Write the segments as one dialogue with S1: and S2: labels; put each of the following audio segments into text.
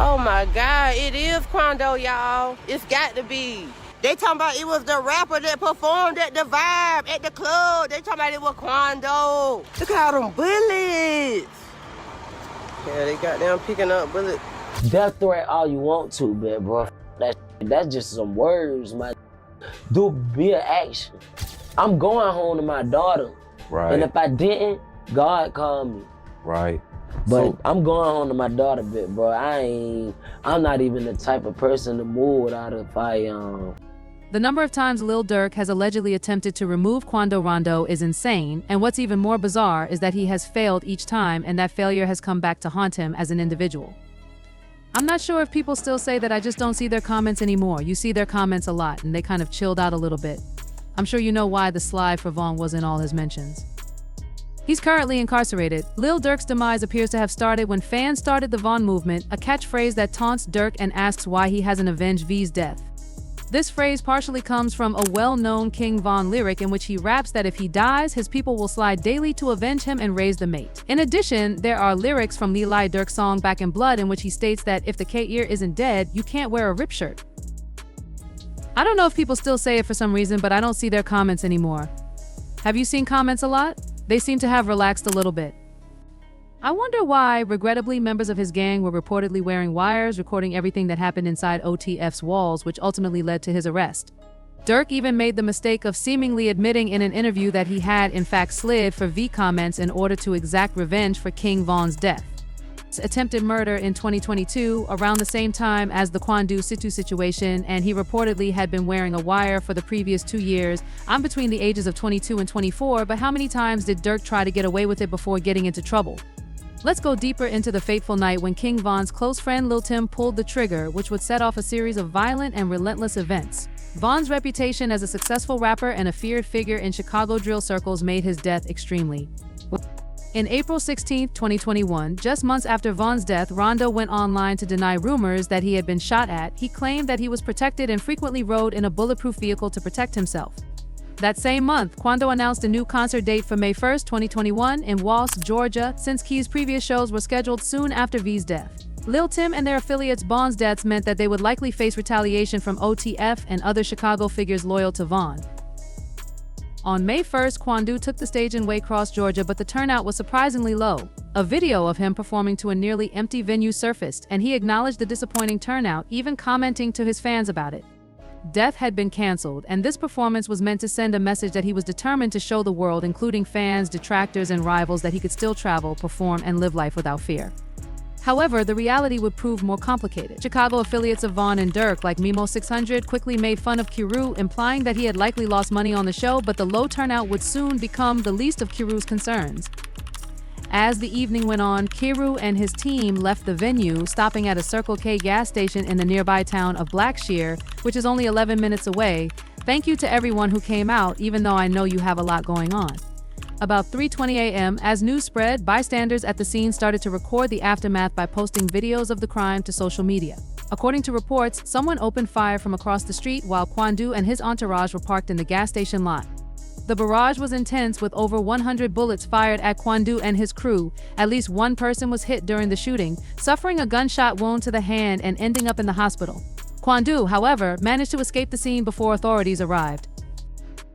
S1: Oh my God, it is Quando, y'all. It's got to be. They talking about it was the rapper that performed at the Vibe, at the club. They talking about it was Quando. Look at all them bullets. Yeah, they got them picking up bullets.
S2: Death threat all you want to, man, bro. That's just some words, man. Do be an action. I'm going home to my daughter.
S3: Right.
S2: And if I didn't, God called me.
S3: Right.
S2: But I'm going home to my daughter, bro. I'm not even the type of person to move without a firearm.
S4: The number of times Lil Durk has allegedly attempted to remove Quando Rondo is insane, and what's even more bizarre is that he has failed each time, and that failure has come back to haunt him as an individual. I'm not sure if people still say that. I just don't see their comments anymore. You see their comments a lot, and they kind of chilled out a little bit. I'm sure you know why the slide for Von was in all his mentions. He's currently incarcerated. Lil Durk's demise appears to have started when fans started the Von movement, a catchphrase that taunts Durk and asks why he hasn't avenged V's death. This phrase partially comes from a well-known King Von lyric in which he raps that if he dies, his people will slide daily to avenge him and raise the mate. In addition, there are lyrics from Lil Durk's song Back in Blood in which he states that if the K-ear isn't dead, you can't wear a rip shirt. I don't know if people still say it for some reason, but I don't see their comments anymore. Have you seen comments a lot? They seem to have relaxed a little bit. I wonder why, regrettably, members of his gang were reportedly wearing wires, recording everything that happened inside OTF's walls, which ultimately led to his arrest. Durk even made the mistake of seemingly admitting in an interview that he had, in fact, slid for V comments in order to exact revenge for King Von's death. Attempted murder in 2022, around the same time as the Quando situation, and he reportedly had been wearing a wire for the previous 2 years. I'm between the ages of 22 and 24, but how many times did Durk try to get away with it before getting into trouble? Let's go deeper into the fateful night when King Von's close friend Lil Tim pulled the trigger, which would set off a series of violent and relentless events. Von's reputation as a successful rapper and a feared figure in Chicago drill circles made his death extremely. In April 16, 2021, just months after Von's death, Rondo went online to deny rumors that he had been shot at. He claimed that he was protected and frequently rode in a bulletproof vehicle to protect himself. That same month, Quando announced a new concert date for May 1, 2021 in Walsh, Georgia, since Key's previous shows were scheduled soon after V's death. Lil Tim and their affiliates' Von's deaths meant that they would likely face retaliation from OTF and other Chicago figures loyal to Von. On May 1st, Quando took the stage in Waycross, Georgia, but the turnout was surprisingly low. A video of him performing to a nearly empty venue surfaced, and he acknowledged the disappointing turnout, even commenting to his fans about it. Death had been canceled, and this performance was meant to send a message that he was determined to show the world, including fans, detractors, and rivals, that he could still travel, perform, and live life without fear. However, the reality would prove more complicated. Chicago affiliates of Von and Durk, like Memo 600, quickly made fun of Kiru, implying that he had likely lost money on the show, but the low turnout would soon become the least of Kiru's concerns. As the evening went on, Kiru and his team left the venue, stopping at a Circle K gas station in the nearby town of Blackshear, which is only 11 minutes away. Thank you to everyone who came out, even though I know you have a lot going on. About 3:20 a.m., as news spread, bystanders at the scene started to record the aftermath by posting videos of the crime to social media. According to reports, someone opened fire from across the street while Quando and his entourage were parked in the gas station lot. The barrage was intense, with over 100 bullets fired at Quando and his crew. At least one person was hit during the shooting, suffering a gunshot wound to the hand and ending up in the hospital. Quando, however, managed to escape the scene before authorities arrived.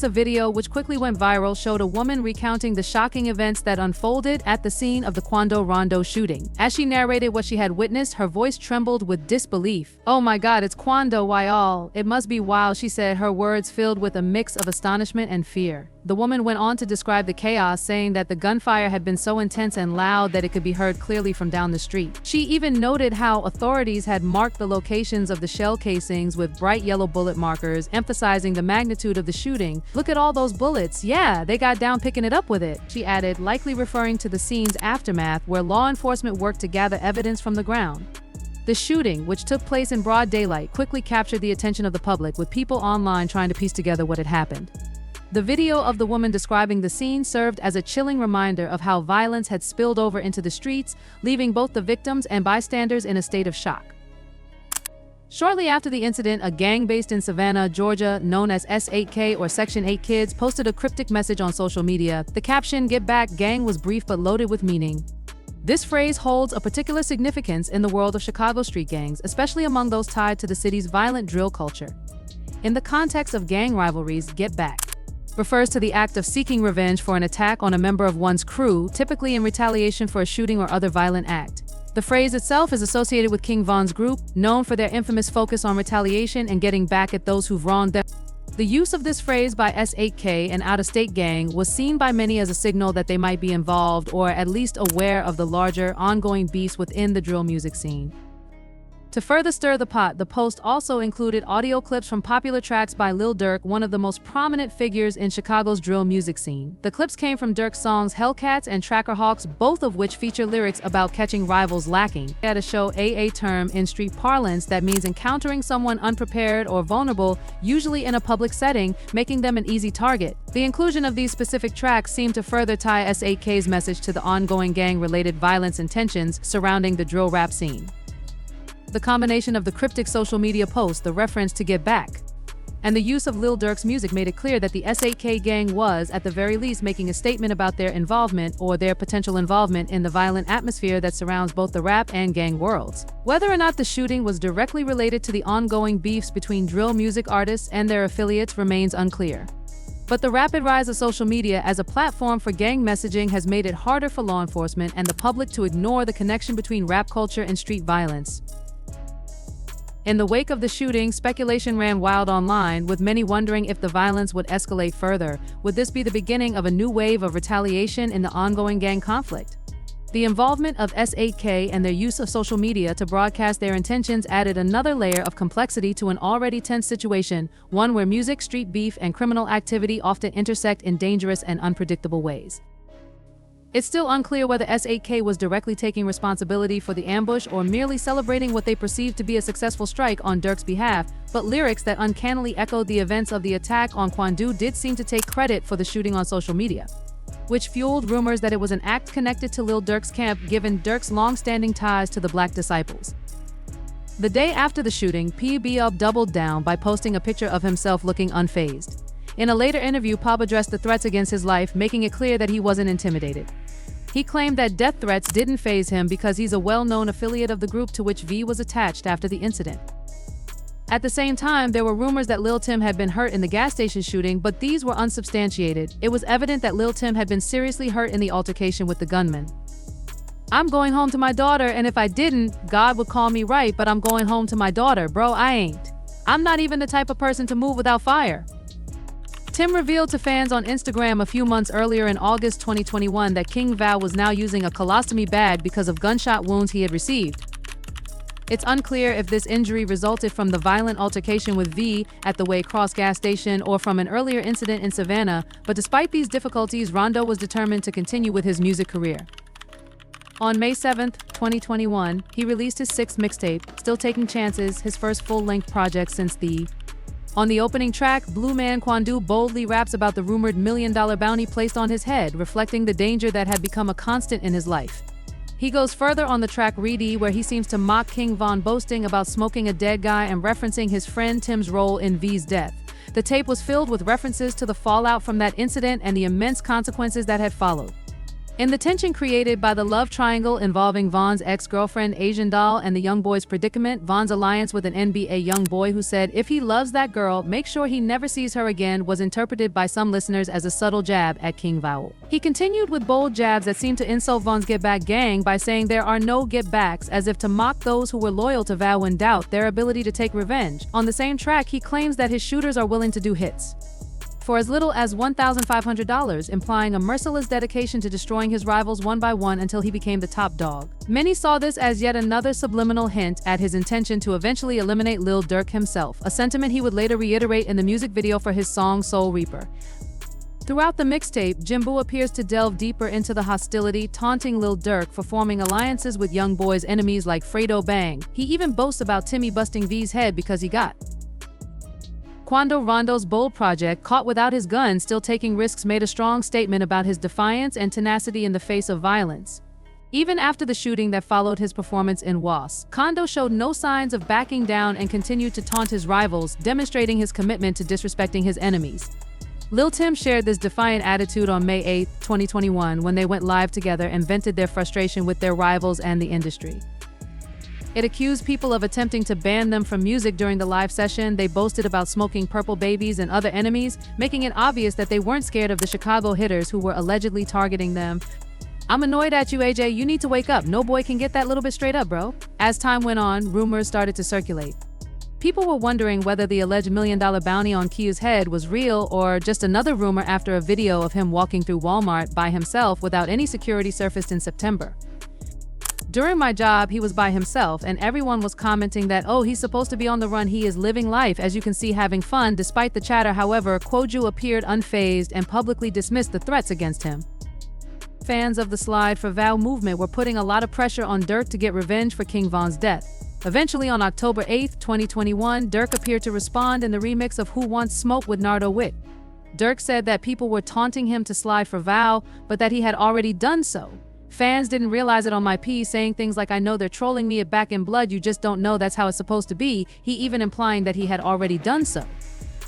S4: A video, which quickly went viral, showed a woman recounting the shocking events that unfolded at the scene of the Quando Rondo shooting. As she narrated what she had witnessed, her voice trembled with disbelief. "Oh my God, it's Quando, why all? It must be wild," she said, her words filled with a mix of astonishment and fear. The woman went on to describe the chaos, saying that the gunfire had been so intense and loud that it could be heard clearly from down the street. She even noted how authorities had marked the locations of the shell casings with bright yellow bullet markers, emphasizing the magnitude of the shooting. "Look at all those bullets. Yeah, they got down picking it up with it," she added, likely referring to the scene's aftermath, where law enforcement worked to gather evidence from the ground. The shooting, which took place in broad daylight, quickly captured the attention of the public, with people online trying to piece together what had happened. The video of the woman describing the scene served as a chilling reminder of how violence had spilled over into the streets, leaving both the victims and bystanders in a state of shock. Shortly after the incident, a gang based in Savannah, Georgia, known as S8K or Section 8 Kids, posted a cryptic message on social media. The caption, "Get back, gang," was brief but loaded with meaning. This phrase holds a particular significance in the world of Chicago street gangs, especially among those tied to the city's violent drill culture. In the context of gang rivalries, get back refers to the act of seeking revenge for an attack on a member of one's crew, typically in retaliation for a shooting or other violent act. The phrase itself is associated with King Von's group, known for their infamous focus on retaliation and getting back at those who've wronged them. The use of this phrase by S8K, an out-of-state gang, was seen by many as a signal that they might be involved or at least aware of the larger, ongoing beefs within the drill music scene. To further stir the pot, the post also included audio clips from popular tracks by Lil Durk, one of the most prominent figures in Chicago's drill music scene. The clips came from Durk's songs Hellcats and Trackerhawks, both of which feature lyrics about catching rivals lacking. At a show, a term in street parlance that means encountering someone unprepared or vulnerable, usually in a public setting, making them an easy target. The inclusion of these specific tracks seemed to further tie S8K's message to the ongoing gang-related violence and tensions surrounding the drill rap scene. The combination of the cryptic social media post, the reference to get back, and the use of Lil Durk's music made it clear that the S8K gang was, at the very least, making a statement about their involvement or their potential involvement in the violent atmosphere that surrounds both the rap and gang worlds. Whether or not the shooting was directly related to the ongoing beefs between drill music artists and their affiliates remains unclear. But the rapid rise of social media as a platform for gang messaging has made it harder for law enforcement and the public to ignore the connection between rap culture and street violence. In the wake of the shooting, speculation ran wild online, with many wondering if the violence would escalate further. Would this be the beginning of a new wave of retaliation in the ongoing gang conflict? The involvement of S8K and their use of social media to broadcast their intentions added another layer of complexity to an already tense situation, one where music, street beef, and criminal activity often intersect in dangerous and unpredictable ways. It's still unclear whether S8K was directly taking responsibility for the ambush or merely celebrating what they perceived to be a successful strike on Durk's behalf, but lyrics that uncannily echoed the events of the attack on Quando did seem to take credit for the shooting on social media, which fueled rumors that it was an act connected to Lil Durk's camp, given Durk's long-standing ties to the Black Disciples. The day after the shooting, P.B. doubled down by posting a picture of himself looking unfazed. In a later interview, Pub addressed the threats against his life, making it clear that he wasn't intimidated. He claimed that death threats didn't faze him because he's a well-known affiliate of the group to which V was attached after the incident. At the same time, there were rumors that Lil Tim had been hurt in the gas station shooting, but these were unsubstantiated. It was evident that Lil Tim had been seriously hurt in the altercation with the gunman. "I'm going home to my daughter, and if I didn't, God would call me right, but I'm going home to my daughter, bro, I ain't. I'm not even the type of person to move without fire." Tim revealed to fans on Instagram a few months earlier in August 2021 that King Val was now using a colostomy bag because of gunshot wounds he had received. It's unclear if this injury resulted from the violent altercation with V at the Waycross gas station or from an earlier incident in Savannah, but despite these difficulties, Rondo was determined to continue with his music career. On May 7, 2021, he released his sixth mixtape, Still Taking Chances, his first full-length project since the On the opening track, Blue Man Quando boldly raps about the rumored $1 million bounty placed on his head, reflecting the danger that had become a constant in his life. He goes further on the track Reedy, where he seems to mock King Von, boasting about smoking a dead guy and referencing his friend Tim's role in V's death. The tape was filled with references to the fallout from that incident and the immense consequences that had followed. In the tension created by the love triangle involving Von's ex-girlfriend Asian Doll and the young boy's predicament, Von's alliance with an NBA young boy who said if he loves that girl, make sure he never sees her again, was interpreted by some listeners as a subtle jab at King Val. He continued with bold jabs that seemed to insult Von's Get Back gang by saying there are no get backs, as if to mock those who were loyal to Val and doubt their ability to take revenge. On the same track, he claims that his shooters are willing to do hits for as little as $1,500, implying a merciless dedication to destroying his rivals one by one until he became the top dog. Many saw this as yet another subliminal hint at his intention to eventually eliminate Lil Durk himself, a sentiment he would later reiterate in the music video for his song Soul Reaper. Throughout the mixtape, Jimbo appears to delve deeper into the hostility, taunting Lil Durk for forming alliances with young boy's enemies like Fredo Bang. He even boasts about Timmy busting V's head because he got Quando Rondo's bold project, Caught Without His Gun, Still Taking Risks, made a strong statement about his defiance and tenacity in the face of violence. Even after the shooting that followed his performance in Was, Quando showed no signs of backing down and continued to taunt his rivals, demonstrating his commitment to disrespecting his enemies. Lil Tim shared this defiant attitude on May 8, 2021, when they went live together and vented their frustration with their rivals and the industry. It accused people of attempting to ban them from music during the live session. They boasted about smoking purple babies and other enemies, making it obvious that they weren't scared of the Chicago hitters who were allegedly targeting them. I'm annoyed at you, AJ. You need to wake up. No boy can get that little bit straight up, bro. As time went on, rumors started to circulate. People were wondering whether the alleged $1 million bounty on Q's head was real or just another rumor after a video of him walking through Walmart by himself without any security surfaced in September. During my job, he was by himself, and everyone was commenting that, oh, he's supposed to be on the run, he is living life, as you can see, having fun. Despite the chatter, however, Quando appeared unfazed and publicly dismissed the threats against him. Fans of the Slide for Val movement were putting a lot of pressure on Durk to get revenge for King Von's death. Eventually, on October 8, 2021, Durk appeared to respond in the remix of Who Wants Smoke with Nardo Wick. Durk said that people were taunting him to slide for Val, but that he had already done so. Fans didn't realize it on my piece, saying things like, I know they're trolling me, back in blood, you just don't know that's how it's supposed to be, he even implying that he had already done so.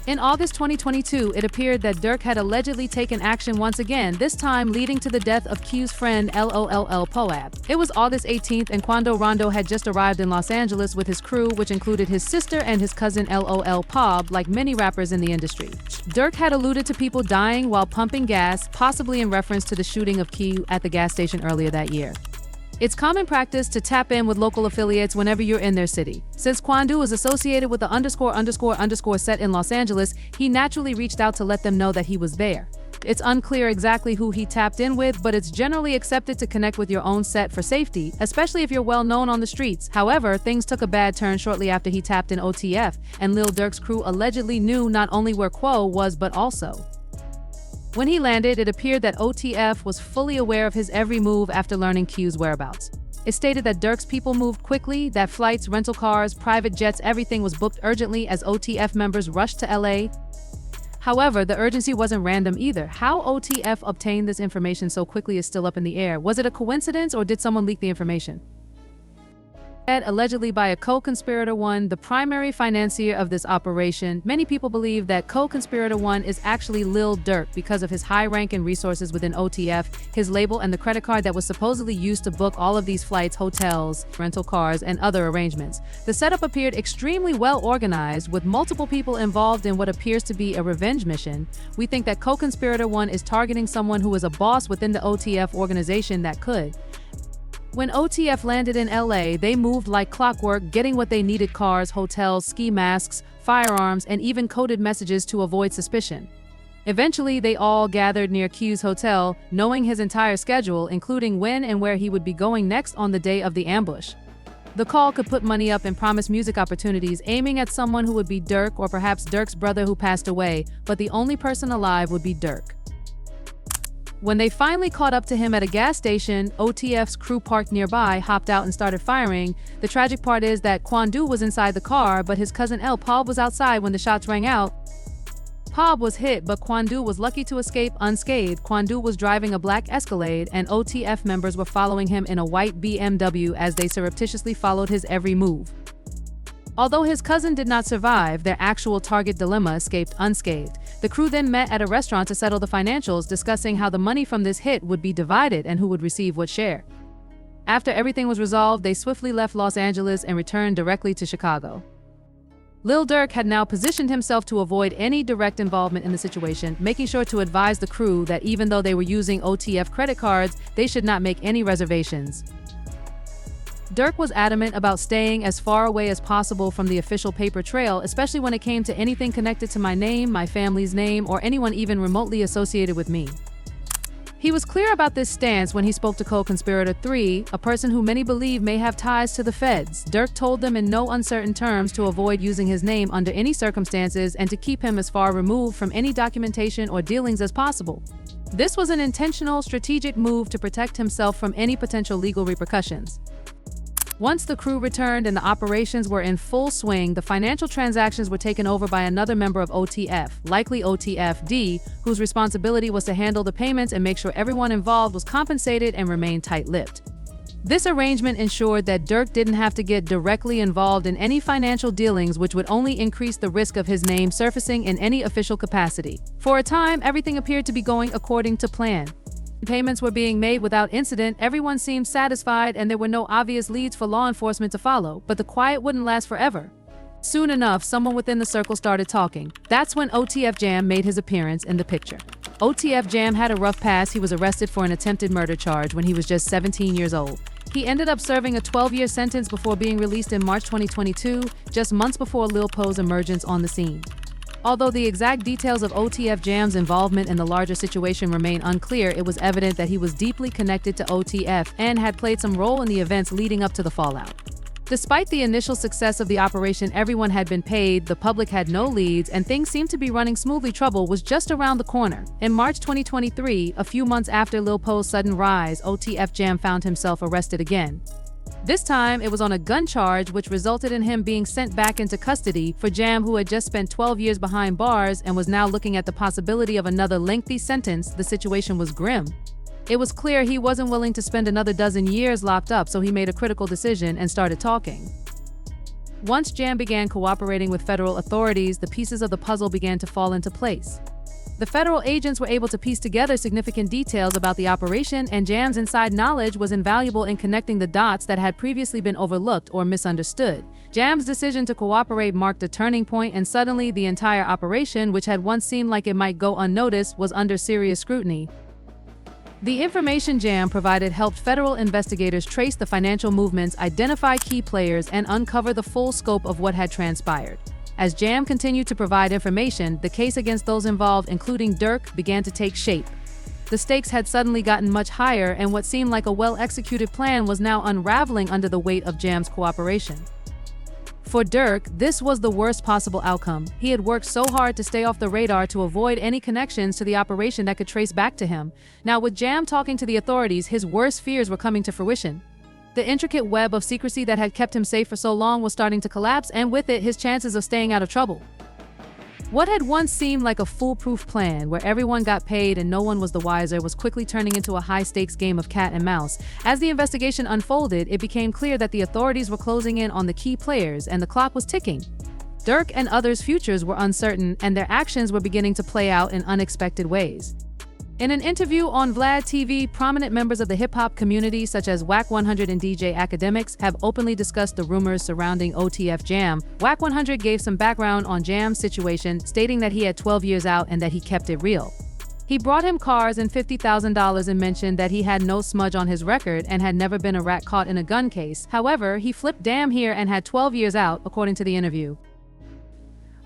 S4: In August 2022, it appeared that Durk had allegedly taken action once again, this time leading to the death of Q's friend LOLL Poab. It was August 18th and Quando Rondo had just arrived in Los Angeles with his crew, which included his sister and his cousin LOL Pob, like many rappers in the industry. Durk had alluded to people dying while pumping gas, possibly in reference to the shooting of Q at the gas station earlier that year. It's common practice to tap in with local affiliates whenever you're in their city. Since Quando was associated with the ____ set in Los Angeles, he naturally reached out to let them know that he was there. It's unclear exactly who he tapped in with, but it's generally accepted to connect with your own set for safety, especially if you're well known on the streets. However, things took a bad turn shortly after he tapped in OTF, and Lil Durk's crew allegedly knew not only where Quo was, but also. When he landed, it appeared that OTF was fully aware of his every move after learning Q's whereabouts. It stated that Durk's people moved quickly, that flights, rental cars, private jets, everything was booked urgently as OTF members rushed to LA. However, the urgency wasn't random either. How OTF obtained this information so quickly is still up in the air. Was it a coincidence or did someone leak the information? Allegedly by a co-conspirator 1, the primary financier of this operation. Many people believe that co-conspirator 1 is actually Lil Durk because of his high rank and resources within OTF, his label, and the credit card that was supposedly used to book all of these flights, hotels, rental cars, and other arrangements. The setup appeared extremely well organized, with multiple people involved in what appears to be a revenge mission. We think that co-conspirator 1 is targeting someone who is a boss within the OTF organization that could. When OTF landed in LA, they moved like clockwork, getting what they needed: cars, hotels, ski masks, firearms, and even coded messages to avoid suspicion. Eventually, they all gathered near Q's hotel, knowing his entire schedule, including when and where he would be going next on the day of the ambush. The call could put money up and promise music opportunities, aiming at someone who would be Durk or perhaps Durk's brother who passed away, but the only person alive would be Durk. When they finally caught up to him at a gas station, OTF's crew parked nearby, hopped out and started firing. The tragic part is that Quando was inside the car, but his cousin Pob was outside when the shots rang out. Pob was hit, but Quando was lucky to escape unscathed. Quando was driving a black Escalade, and OTF members were following him in a white BMW as they surreptitiously followed his every move. Although his cousin did not survive, their actual target dilemma escaped unscathed. The crew then met at a restaurant to settle the financials, discussing how the money from this hit would be divided and who would receive what share. After everything was resolved, they swiftly left Los Angeles and returned directly to Chicago. Lil Durk had now positioned himself to avoid any direct involvement in the situation, making sure to advise the crew that even though they were using OTF credit cards, they should not make any reservations. Durk was adamant about staying as far away as possible from the official paper trail, especially when it came to anything connected to my name, my family's name, or anyone even remotely associated with me. He was clear about this stance when he spoke to co-conspirator 3, a person who many believe may have ties to the feds. Durk told them in no uncertain terms to avoid using his name under any circumstances and to keep him as far removed from any documentation or dealings as possible. This was an intentional, strategic move to protect himself from any potential legal repercussions. Once the crew returned and the operations were in full swing, the financial transactions were taken over by another member of OTF, likely OTF-D, whose responsibility was to handle the payments and make sure everyone involved was compensated and remained tight-lipped. This arrangement ensured that Durk didn't have to get directly involved in any financial dealings, which would only increase the risk of his name surfacing in any official capacity. For a time, everything appeared to be going according to plan. Payments were being made without incident, everyone seemed satisfied, and there were no obvious leads for law enforcement to follow, but the quiet wouldn't last forever. Soon enough, someone within the circle started talking. That's when OTF Jam made his appearance in the picture. OTF Jam had a rough past. He was arrested for an attempted murder charge when he was just 17 years old. He ended up serving a 12-year sentence before being released in March 2022, just months before Lil Po's emergence on the scene. Although the exact details of OTF Jam's involvement in the larger situation remain unclear, it was evident that he was deeply connected to OTF and had played some role in the events leading up to the fallout. Despite the initial success of the operation, everyone had been paid, the public had no leads, and things seemed to be running smoothly. Trouble was just around the corner. In March 2023, a few months after Lil Po's sudden rise, OTF Jam found himself arrested again. This time, it was on a gun charge, which resulted in him being sent back into custody. For Jam, who had just spent 12 years behind bars and was now looking at the possibility of another lengthy sentence, the situation was grim. It was clear he wasn't willing to spend another dozen years locked up, so he made a critical decision and started talking. Once Jam began cooperating with federal authorities, the pieces of the puzzle began to fall into place. The federal agents were able to piece together significant details about the operation, and Jam's inside knowledge was invaluable in connecting the dots that had previously been overlooked or misunderstood. Jam's decision to cooperate marked a turning point, and suddenly the entire operation, which had once seemed like it might go unnoticed, was under serious scrutiny. The information Jam provided helped federal investigators trace the financial movements, identify key players, and uncover the full scope of what had transpired. As Jam continued to provide information, the case against those involved, including Durk, began to take shape. The stakes had suddenly gotten much higher, and what seemed like a well-executed plan was now unraveling under the weight of Jam's cooperation. For Durk, this was the worst possible outcome. He had worked so hard to stay off the radar to avoid any connections to the operation that could trace back to him. Now, with Jam talking to the authorities, his worst fears were coming to fruition. The intricate web of secrecy that had kept him safe for so long was starting to collapse, and with it, his chances of staying out of trouble. What had once seemed like a foolproof plan, where everyone got paid and no one was the wiser, was quickly turning into a high-stakes game of cat and mouse. As the investigation unfolded, it became clear that the authorities were closing in on the key players, and the clock was ticking. Durk and others' futures were uncertain, and their actions were beginning to play out in unexpected ways. In an interview on Vlad TV, prominent members of the hip-hop community, such as Wack 100 and DJ Academics, have openly discussed the rumors surrounding OTF Jam. Wack 100 gave some background on Jam's situation, stating that he had 12 years out and that he kept it real. He brought him cars and $50,000 and mentioned that he had no smudge on his record and had never been a rat caught in a gun case. However, he flipped damn here and had 12 years out, according to the interview.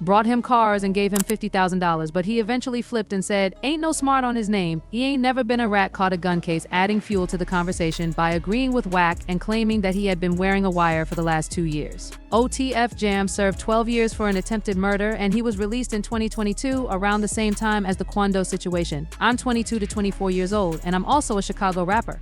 S4: Brought him cars and gave him $50,000, but he eventually flipped and said, ain't no smart on his name, he ain't never been a rat caught a gun case, adding fuel to the conversation by agreeing with Wack and claiming that he had been wearing a wire for the last 2 years. OTF Jam served 12 years for an attempted murder, and he was released in 2022, around the same time as the Quando situation. I'm 22 to 24 years old, and I'm also a Chicago rapper.